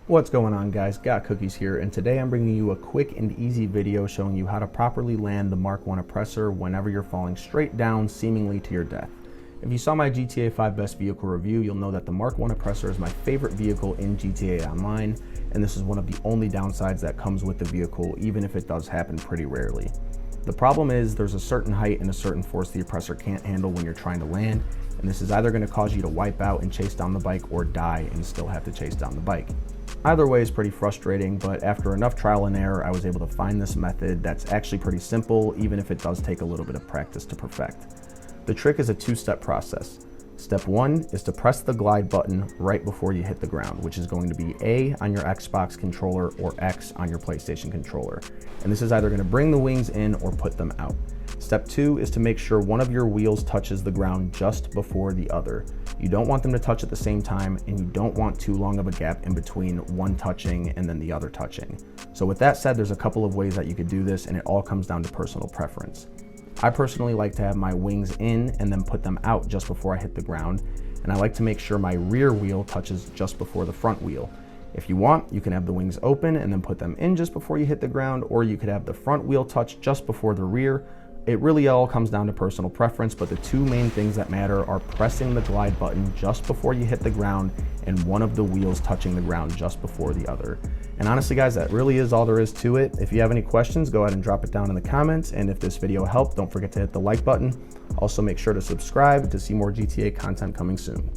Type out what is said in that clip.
What's going on, guys? Got Cookies here, and today I'm bringing you a quick and easy video showing you how to properly land the Mark I Oppressor whenever you're falling straight down seemingly to your death. If you saw my GTA 5 best vehicle review, you'll know that the Mark I Oppressor is my favorite vehicle in GTA Online, and this is one of the only downsides that comes with the vehicle, even if it does happen pretty rarely. The problem is there's a certain height and a certain force the Oppressor can't handle when you're trying to land, and this is either going to cause you to wipe out and chase down the bike or die and still have to chase down the bike. Either way is pretty frustrating, but after enough trial and error, I was able to find this method that's actually pretty simple, even if it does take a little bit of practice to perfect. The trick is a two-step process. Step one is to press the glide button right before you hit the ground, which is going to be A on your Xbox controller or X on your PlayStation controller. And this is either going to bring the wings in or put them out. Step two is to make sure one of your wheels touches the ground just before the other. You don't want them to touch at the same time, and you don't want too long of a gap in between one touching and then the other touching. So with that said, there's a couple of ways that you could do this, and it all comes down to personal preference. I personally like to have my wings in and then put them out just before I hit the ground, and I like to make sure my rear wheel touches just before the front wheel. If you want, you can have the wings open and then put them in just before you hit the ground, or you could have the front wheel touch just before the rear. It really all comes down to personal preference, but the two main things that matter are pressing the glide button just before you hit the ground and one of the wheels touching the ground just before the other. And honestly, guys, that really is all there is to it. If you have any questions, go ahead and drop it down in the comments. And if this video helped, don't forget to hit the like button. Also, make sure to subscribe to see more GTA content coming soon.